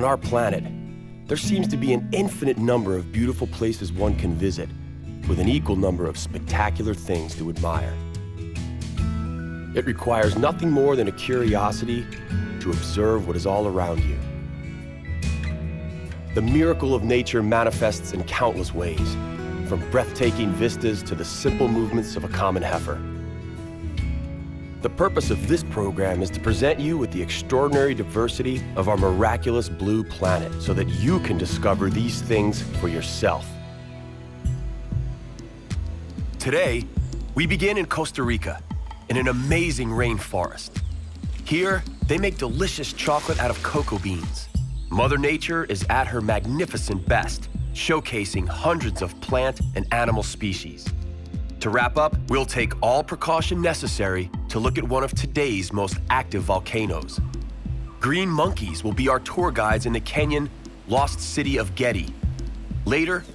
our planet, there seems to be an infinite number of beautiful places one can visit, with an equal number of spectacular things to admire. It requires nothing more than a curiosity to observe what is all around you. The miracle of nature manifests in countless ways, from breathtaking vistas to the simple movements of a common heifer. The purpose of this program is to present you with the extraordinary diversity of our miraculous blue planet so that you can discover these things for yourself. Today, we begin in Costa Rica, in an amazing rainforest. Here, they make delicious chocolate out of cocoa beans. Mother Nature is at her magnificent best, showcasing hundreds of plant and animal species. To wrap up, we'll take all precaution necessary to look at one of today's most active volcanoes. Green monkeys will be our tour guides in the Kenyan lost city of Getty. Later,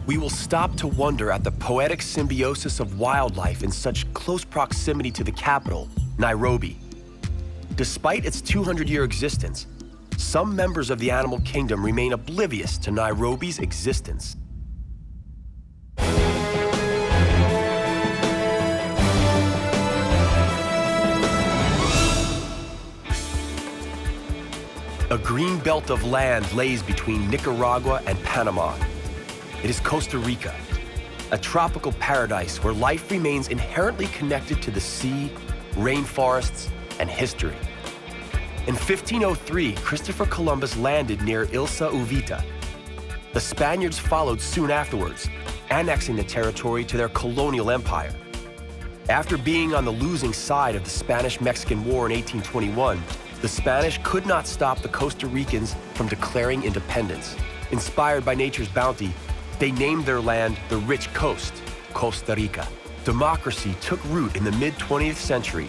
we will stop to wonder at the poetic symbiosis of wildlife in such close proximity to the capital, Nairobi. Despite its 200-year existence, some members of the animal kingdom remain oblivious to Nairobi's existence. A green belt of land lays between Nicaragua and Panama. It is Costa Rica, a tropical paradise where life remains inherently connected to the sea, rainforests, and history. In 1503, Christopher Columbus landed near Ilha Uvita. The Spaniards followed soon afterwards, annexing the territory to their colonial empire. After being on the losing side of the Spanish-Mexican War in 1821, the Spanish could not stop the Costa Ricans from declaring independence. Inspired by nature's bounty, they named their land the Rich Coast, Costa Rica. Democracy took root in the mid-20th century,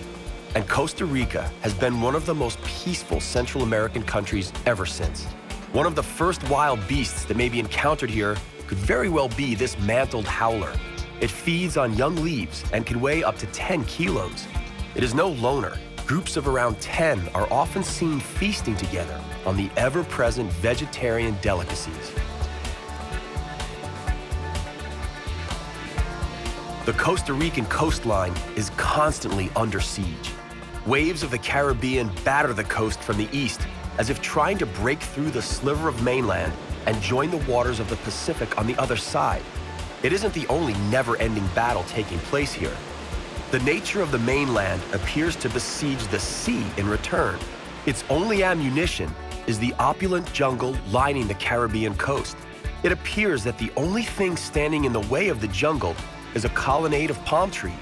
and Costa Rica has been one of the most peaceful Central American countries ever since. One of the first wild beasts that may be encountered here could very well be this mantled howler. It feeds on young leaves and can weigh up to 10 kilos. It is no loner. Groups of around 10 are often seen feasting together on the ever-present vegetarian delicacies. The Costa Rican coastline is constantly under siege. Waves of the Caribbean batter the coast from the east as if trying to break through the sliver of mainland and join the waters of the Pacific on the other side. It isn't the only never-ending battle taking place here. The nature of the mainland appears to besiege the sea in return. Its only ammunition is the opulent jungle lining the Caribbean coast. It appears that the only thing standing in the way of the jungle is a colonnade of palm trees.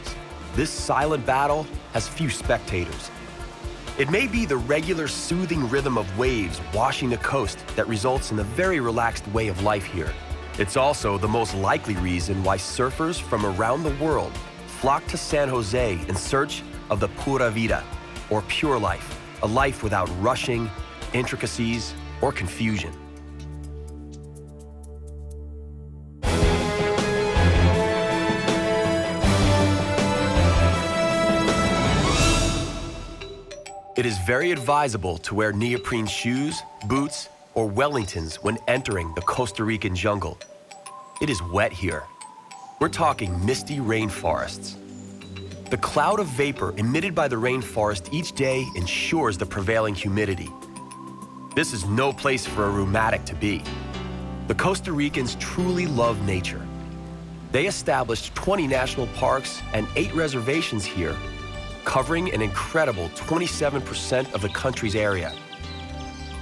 This silent battle has few spectators. It may be the regular soothing rhythm of waves washing the coast that results in the very relaxed way of life here. It's also the most likely reason why surfers from around the world flock to San Jose in search of the pura vida, or pure life, a life without rushing, intricacies, or confusion. It is very advisable to wear neoprene shoes, boots, or Wellingtons when entering the Costa Rican jungle. It is wet here. We're talking misty rainforests. The cloud of vapor emitted by the rainforest each day ensures the prevailing humidity. This is no place for a rheumatic to be. The Costa Ricans truly love nature. They established 20 national parks and 8 reservations here, covering an incredible 27% of the country's area.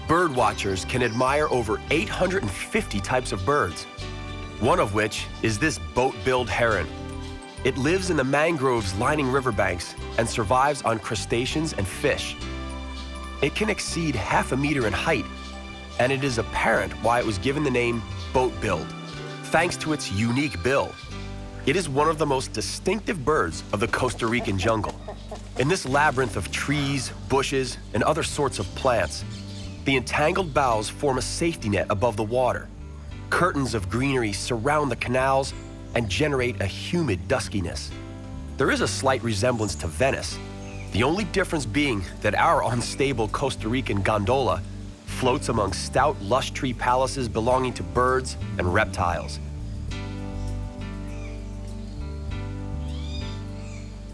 Bird watchers can admire over 850 types of birds, one of which is this boat-billed heron. It lives in the mangroves lining riverbanks and survives on crustaceans and fish. It can exceed half a meter in height, and it is apparent why it was given the name boat-billed, thanks to its unique bill. It is one of the most distinctive birds of the Costa Rican jungle. In this labyrinth of trees, bushes, and other sorts of plants, the entangled boughs form a safety net above the water. Curtains of greenery surround the canals and generate a humid duskiness. There is a slight resemblance to Venice, the only difference being that our unstable Costa Rican gondola floats among stout, lush tree palaces belonging to birds and reptiles.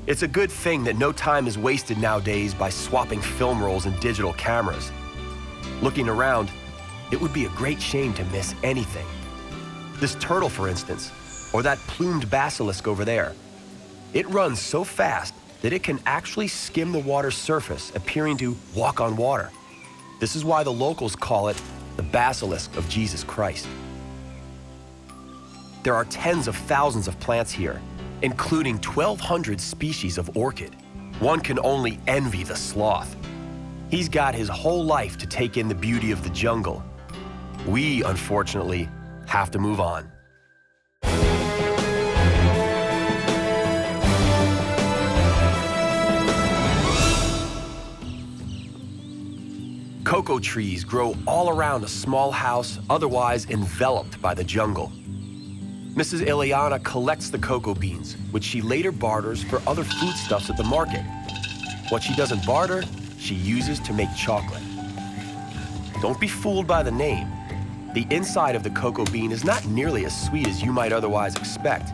It's a good thing that no time is wasted nowadays by swapping film rolls and digital cameras. Looking around, it would be a great shame to miss anything. This turtle, for instance, or that plumed basilisk over there. It runs so fast that it can actually skim the water's surface, appearing to walk on water. This is why the locals call it the basilisk of Jesus Christ. There are tens of thousands of plants here, including 1,200 species of orchid. One can only envy the sloth. He's got his whole life to take in the beauty of the jungle. We, unfortunately, have to move on. Cocoa trees grow all around a small house, otherwise enveloped by the jungle. Mrs. Ileana collects the cocoa beans, which she later barters for other foodstuffs at the market. What she doesn't barter, she uses to make chocolate. Don't be fooled by the name. The inside of the cocoa bean is not nearly as sweet as you might otherwise expect.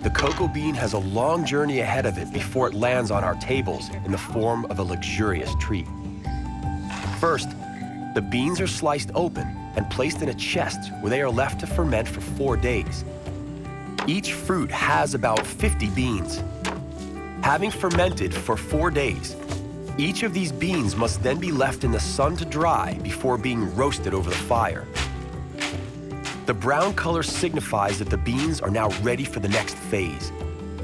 The cocoa bean has a long journey ahead of it before it lands on our tables in the form of a luxurious treat. First, the beans are sliced open and placed in a chest where they are left to ferment for 4 days. Each fruit has about 50 beans. Having fermented for 4 days, each of these beans must then be left in the sun to dry before being roasted over the fire. The brown color signifies that the beans are now ready for the next phase,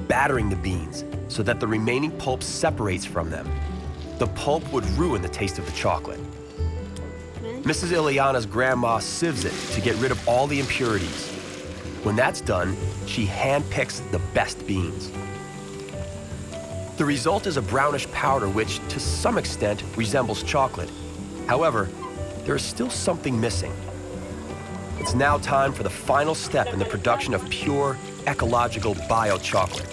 battering the beans so that the remaining pulp separates from them. The pulp would ruin the taste of the chocolate. Mrs. Ileana's grandma sieves it to get rid of all the impurities. When that's done, she handpicks the best beans. The result is a brownish powder which, to some extent, resembles chocolate. However, there is still something missing. It's now time for the final step in the production of pure, ecological bio-chocolate.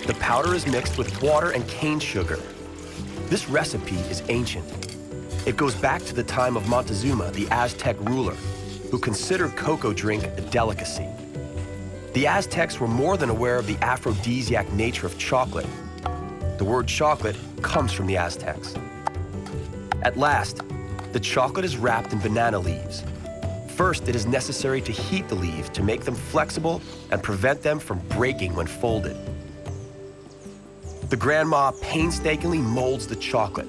The powder is mixed with water and cane sugar. This recipe is ancient. It goes back to the time of Montezuma, the Aztec ruler, who considered cocoa drink a delicacy. The Aztecs were more than aware of the aphrodisiac nature of chocolate. The word chocolate comes from the Aztecs. At last, the chocolate is wrapped in banana leaves. First, it is necessary to heat the leaves to make them flexible and prevent them from breaking when folded. The grandma painstakingly molds the chocolate.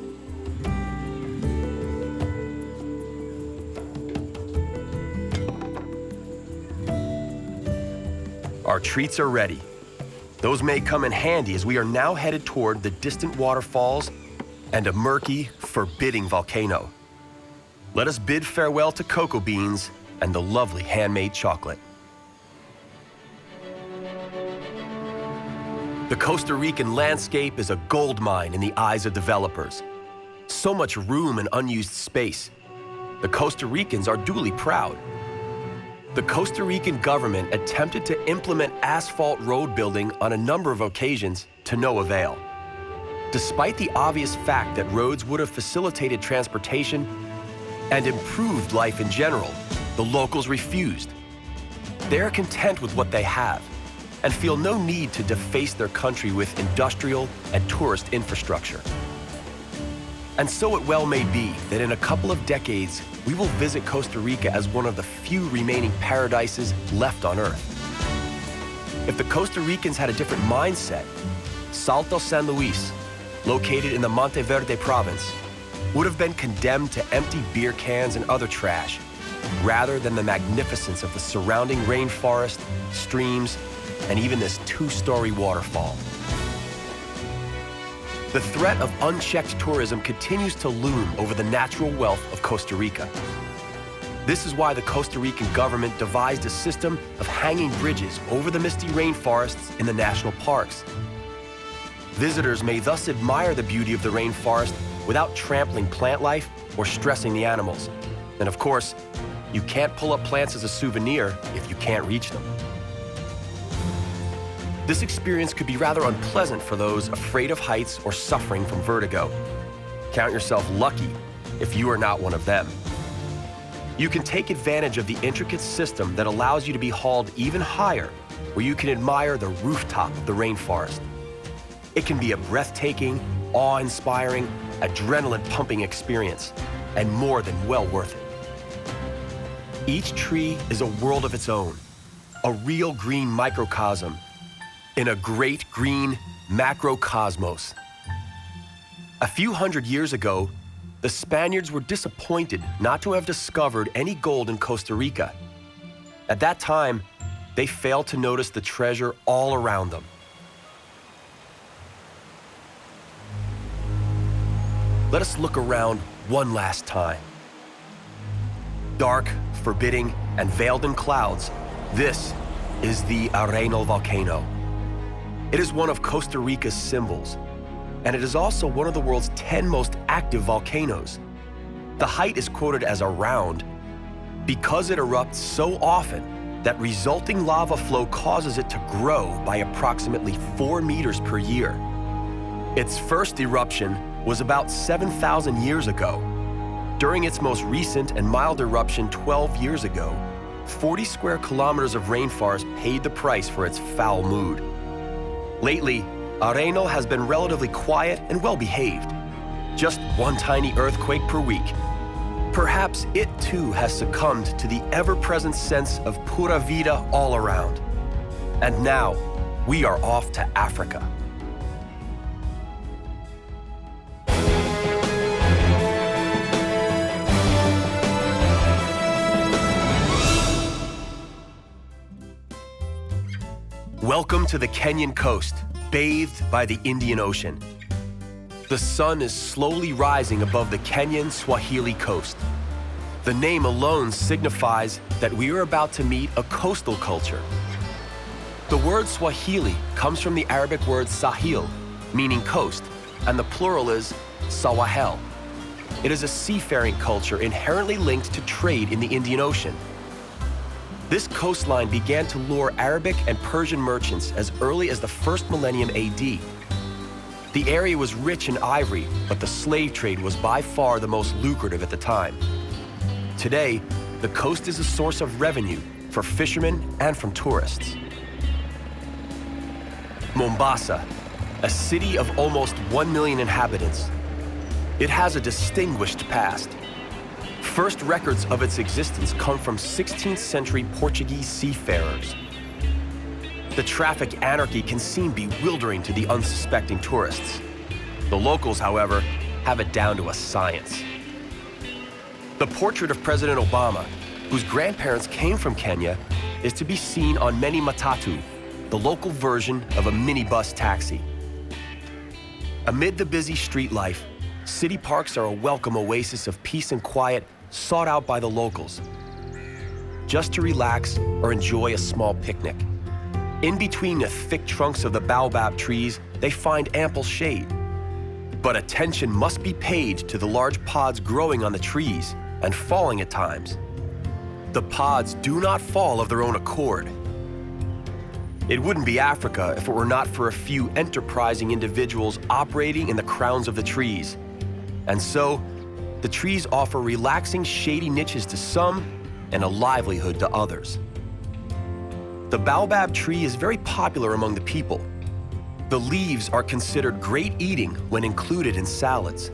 Our treats are ready. Those may come in handy as we are now headed toward the distant waterfalls and a murky, forbidding volcano. Let us bid farewell to cocoa beans and the lovely handmade chocolate. The Costa Rican landscape is a gold mine in the eyes of developers. So much room and unused space. The Costa Ricans are duly proud. The Costa Rican government attempted to implement asphalt road building on a number of occasions to no avail. Despite the obvious fact that roads would have facilitated transportation and improved life in general, the locals refused. They are content with what they have and feel no need to deface their country with industrial and tourist infrastructure. And so it well may be that in a couple of decades, we will visit Costa Rica as one of the few remaining paradises left on Earth. If the Costa Ricans had a different mindset, Salto San Luis, located in the Monteverde province, would have been condemned to empty beer cans and other trash, rather than the magnificence of the surrounding rainforest, streams, and even this 2-story waterfall. The threat of unchecked tourism continues to loom over the natural wealth of Costa Rica. This is why the Costa Rican government devised a system of hanging bridges over the misty rainforests in the national parks. Visitors may thus admire the beauty of the rainforest without trampling plant life or stressing the animals. And of course, you can't pull up plants as a souvenir if you can't reach them. This experience could be rather unpleasant for those afraid of heights or suffering from vertigo. Count yourself lucky if you are not one of them. You can take advantage of the intricate system that allows you to be hauled even higher, where you can admire the rooftop of the rainforest. It can be a breathtaking, awe-inspiring, adrenaline-pumping experience, and more than well worth it. Each tree is a world of its own, a real green microcosm in a great green macrocosmos. A few hundred years ago, the Spaniards were disappointed not to have discovered any gold in Costa Rica. At that time, they failed to notice the treasure all around them. Let us look around one last time. Dark, forbidding, and veiled in clouds, this is the Arenal Volcano. It is one of Costa Rica's symbols, and it is also one of the world's 10 most active volcanoes. The height is quoted as around because it erupts so often that resulting lava flow causes it to grow by approximately 4 meters per year. Its first eruption was about 7,000 years ago. During its most recent and mild eruption 12 years ago, 40 square kilometers of rainforest paid the price for its foul mood. Lately, Arenal has been relatively quiet and well-behaved. Just one tiny earthquake per week. Perhaps it too has succumbed to the ever-present sense of pura vida all around. And now, we are off to Africa. Welcome to the Kenyan coast, bathed by the Indian Ocean. The sun is slowly rising above the Kenyan Swahili Coast. The name alone signifies that we are about to meet a coastal culture. The word Swahili comes from the Arabic word Sahil, meaning coast, and the plural is Sawahel. It is a seafaring culture inherently linked to trade in the Indian Ocean. This coastline began to lure Arabic and Persian merchants as early as the first millennium AD. The area was rich in ivory, but the slave trade was by far the most lucrative at the time. Today, the coast is a source of revenue for fishermen and from tourists. Mombasa, a city of almost 1 million inhabitants. It has a distinguished past. First records of its existence come from 16th century Portuguese seafarers. The traffic anarchy can seem bewildering to the unsuspecting tourists. The locals, however, have it down to a science. The portrait of President Obama, whose grandparents came from Kenya, is to be seen on many matatu, the local version of a minibus taxi. Amid the busy street life, city parks are a welcome oasis of peace and quiet sought out by the locals, just to relax or enjoy a small picnic. In between the thick trunks of the Baobab trees, they find ample shade. But attention must be paid to the large pods growing on the trees and falling at times. The pods do not fall of their own accord. It wouldn't be Africa if it were not for a few enterprising individuals operating in the crowns of the trees. And so, the trees offer relaxing, shady niches to some and a livelihood to others. The baobab tree is very popular among the people. The leaves are considered great eating when included in salads.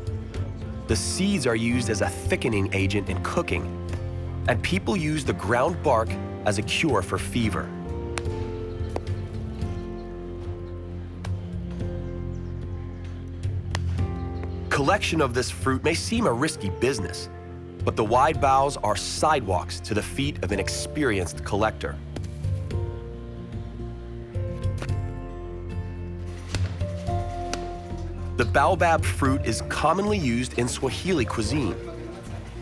The seeds are used as a thickening agent in cooking, and people use the ground bark as a cure for fever. Collection of this fruit may seem a risky business, but the wide boughs are sidewalks to the feet of an experienced collector. The baobab fruit is commonly used in Swahili cuisine.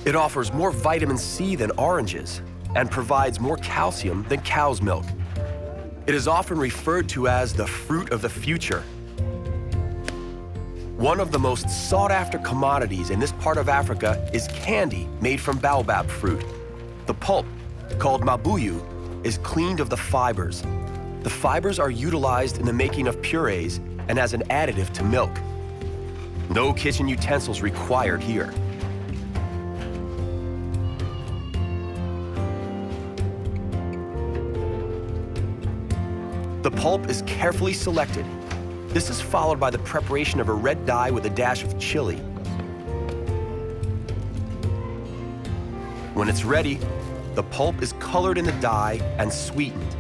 It offers more vitamin C than oranges and provides more calcium than cow's milk. It is often referred to as the fruit of the future. One of the most sought-after commodities in this part of Africa is candy made from baobab fruit. The pulp, called mabuyu, is cleaned of the fibers. The fibers are utilized in the making of purees and as an additive to milk. No kitchen utensils required here. The pulp is carefully selected. This is followed by the preparation of a red dye with a dash of chili. When it's ready, the pulp is colored in the dye and sweetened.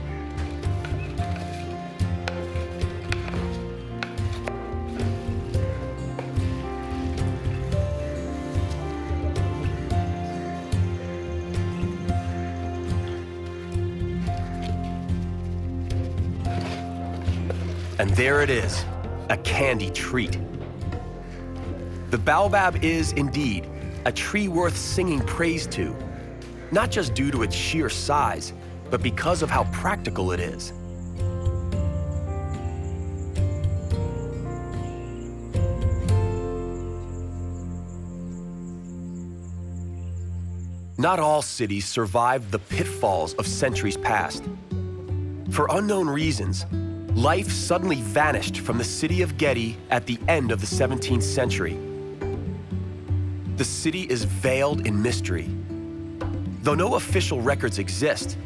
And there it is, a candy treat. The baobab is, indeed, a tree worth singing praise to, not just due to its sheer size, but because of how practical it is. Not all cities survived the pitfalls of centuries past. For unknown reasons, life suddenly vanished from the city of Getty at the end of the 17th century. The city is veiled in mystery. Though no official records exist,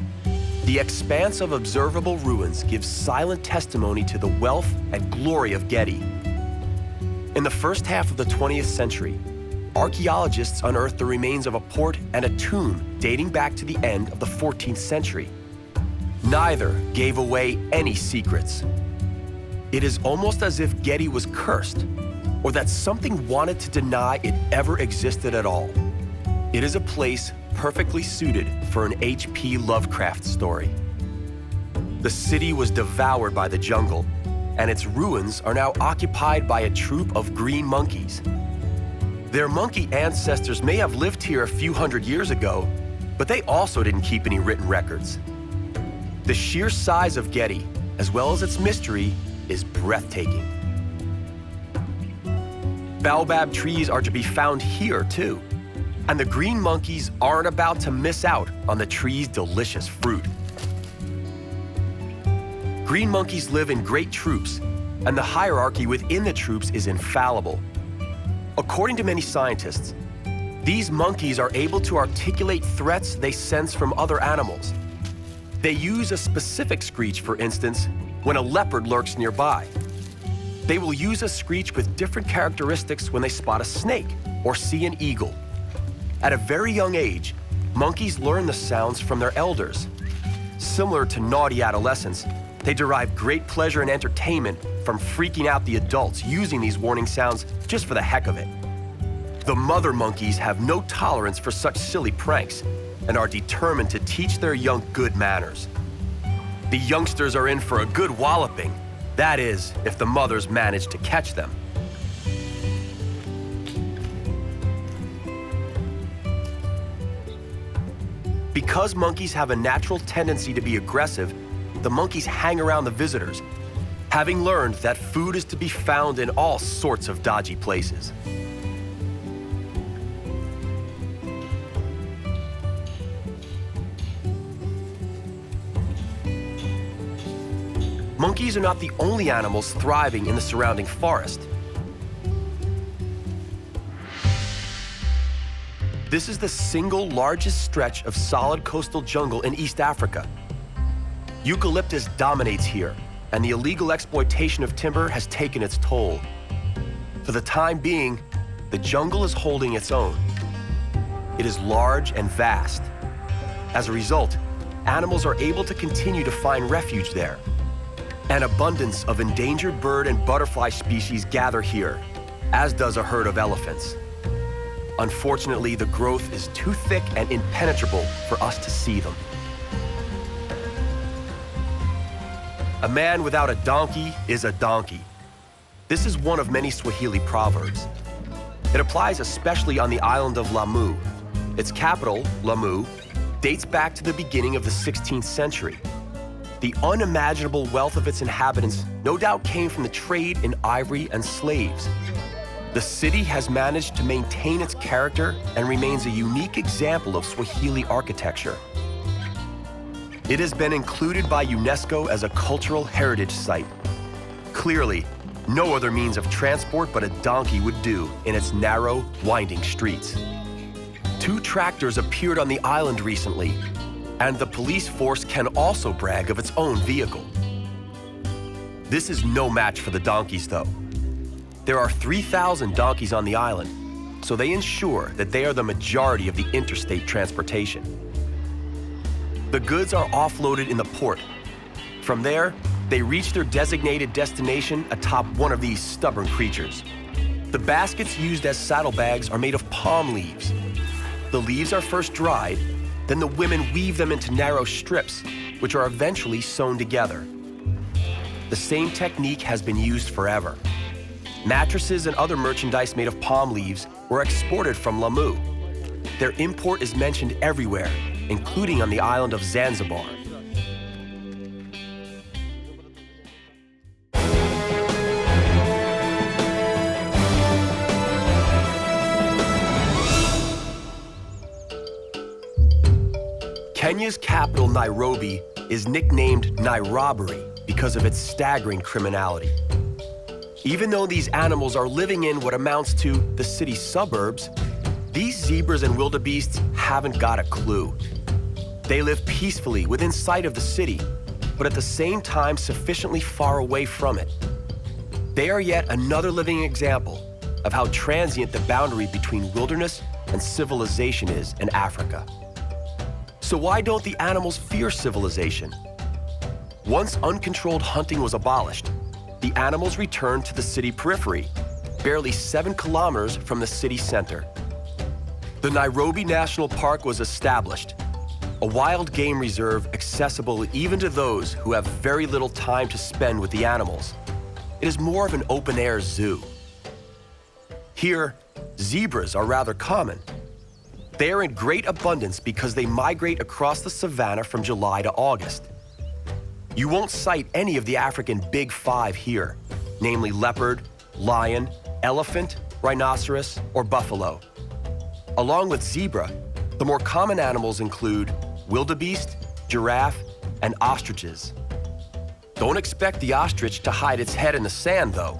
the expanse of observable ruins gives silent testimony to the wealth and glory of Getty. In the first half of the 20th century, archaeologists unearthed the remains of a port and a tomb dating back to the end of the 14th century. Neither gave away any secrets. It is almost as if Getty was cursed, or that something wanted to deny it ever existed at all. It is a place perfectly suited for an H.P. Lovecraft story. The city was devoured by the jungle, and its ruins are now occupied by a troop of green monkeys. Their monkey ancestors may have lived here a few hundred years ago, but they also didn't keep any written records. The sheer size of Getty, as well as its mystery, is breathtaking. Baobab trees are to be found here, too, and the green monkeys aren't about to miss out on the tree's delicious fruit. Green monkeys live in great troops, and the hierarchy within the troops is infallible. According to many scientists, these monkeys are able to articulate threats they sense from other animals. They use a specific screech, for instance, when a leopard lurks nearby. They will use a screech with different characteristics when they spot a snake or see an eagle. At a very young age, monkeys learn the sounds from their elders. Similar to naughty adolescents, they derive great pleasure and entertainment from freaking out the adults using these warning sounds just for the heck of it. The mother monkeys have no tolerance for such silly pranks and are determined to teach their young good manners. The youngsters are in for a good walloping. That is, if the mothers manage to catch them. Because monkeys have a natural tendency to be aggressive, the monkeys hang around the visitors, having learned that food is to be found in all sorts of dodgy places. Monkeys are not the only animals thriving in the surrounding forest. This is the single largest stretch of solid coastal jungle in East Africa. Eucalyptus dominates here, and the illegal exploitation of timber has taken its toll. For the time being, the jungle is holding its own. It is large and vast. As a result, animals are able to continue to find refuge there. An abundance of endangered bird and butterfly species gather here, as does a herd of elephants. Unfortunately, the growth is too thick and impenetrable for us to see them. A man without a donkey is a donkey. This is one of many Swahili proverbs. It applies especially on the island of Lamu. Its capital, Lamu, dates back to the beginning of the 16th century. The unimaginable wealth of its inhabitants no doubt came from the trade in ivory and slaves. The city has managed to maintain its character and remains a unique example of Swahili architecture. It has been included by UNESCO as a cultural heritage site. Clearly, no other means of transport but a donkey would do in its narrow, winding streets. 2 tractors appeared on the island recently, and the police force can also brag of its own vehicle. This is no match for the donkeys, though. There are 3,000 donkeys on the island, so they ensure that they are the majority of the interstate transportation. The goods are offloaded in the port. From there, they reach their designated destination atop one of these stubborn creatures. The baskets used as saddlebags are made of palm leaves. The leaves are first dried, then the women weave them into narrow strips, which are eventually sewn together. The same technique has been used forever. Mattresses and other merchandise made of palm leaves were exported from Lamu. Their import is mentioned everywhere, including on the island of Zanzibar. Kenya's capital, Nairobi, is nicknamed Nairobi because of its staggering criminality. Even though these animals are living in what amounts to the city's suburbs, these zebras and wildebeests haven't got a clue. They live peacefully within sight of the city, but at the same time sufficiently far away from it. They are yet another living example of how transient the boundary between wilderness and civilization is in Africa. So why don't the animals fear civilization? Once uncontrolled hunting was abolished, the animals returned to the city periphery, barely 7 kilometers from the city center. The Nairobi National Park was established, a wild game reserve accessible even to those who have very little time to spend with the animals. It is more of an open-air zoo. Here, zebras are rather common. They are in great abundance because they migrate across the savanna from July to August. You won't sight any of the African Big Five here, namely leopard, lion, elephant, rhinoceros, or buffalo. Along with zebra, the more common animals include wildebeest, giraffe, and ostriches. Don't expect the ostrich to hide its head in the sand, though.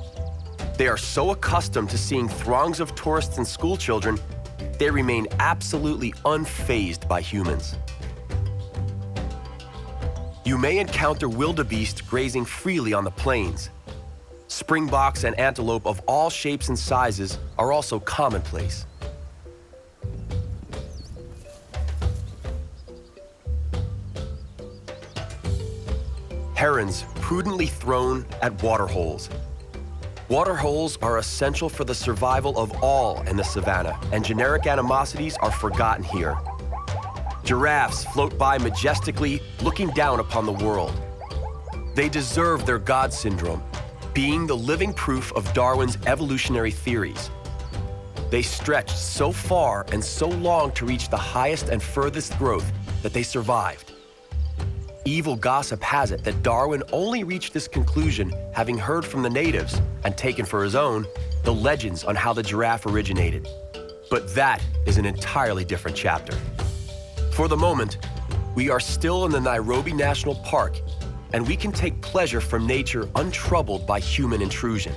They are so accustomed to seeing throngs of tourists and schoolchildren, they remain absolutely unfazed by humans. You may encounter wildebeest grazing freely on the plains. Springboks and antelope of all shapes and sizes are also commonplace. Herons prudently thrown at waterholes. Waterholes are essential for the survival of all in the savanna, and generic animosities are forgotten here. Giraffes float by majestically, looking down upon the world. They deserve their God syndrome, being the living proof of Darwin's evolutionary theories. They stretched so far and so long to reach the highest and furthest growth that they survived. Evil gossip has it that Darwin only reached this conclusion having heard from the natives and taken for his own the legends on how the giraffe originated. But that is an entirely different chapter. For the moment, we are still in the Nairobi National Park, and we can take pleasure from nature untroubled by human intrusion.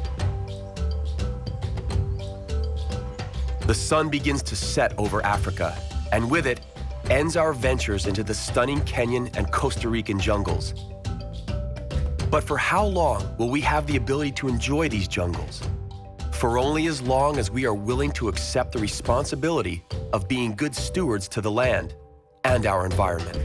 The sun begins to set over Africa, and with it, ends our ventures into the stunning Kenyan and Costa Rican jungles. But for how long will we have the ability to enjoy these jungles? For only as long as we are willing to accept the responsibility of being good stewards to the land and our environment.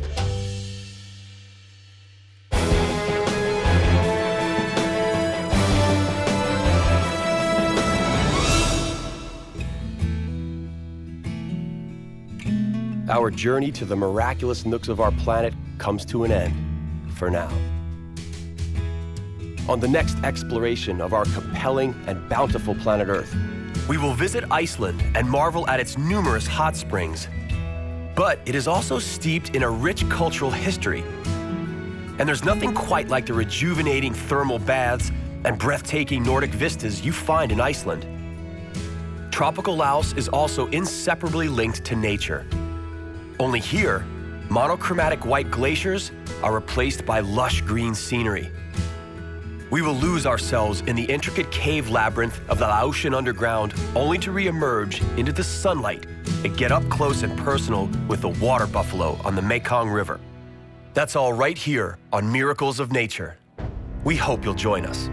Our journey to the miraculous nooks of our planet comes to an end, for now. On the next exploration of our compelling and bountiful planet Earth, we will visit Iceland and marvel at its numerous hot springs. But it is also steeped in a rich cultural history. And there's nothing quite like the rejuvenating thermal baths and breathtaking Nordic vistas you find in Iceland. Tropical Laos is also inseparably linked to nature. Only here, monochromatic white glaciers are replaced by lush green scenery. We will lose ourselves in the intricate cave labyrinth of the Laotian underground, only to re-emerge into the sunlight and get up close and personal with the water buffalo on the Mekong River. That's all right here on Miracles of Nature. We hope you'll join us.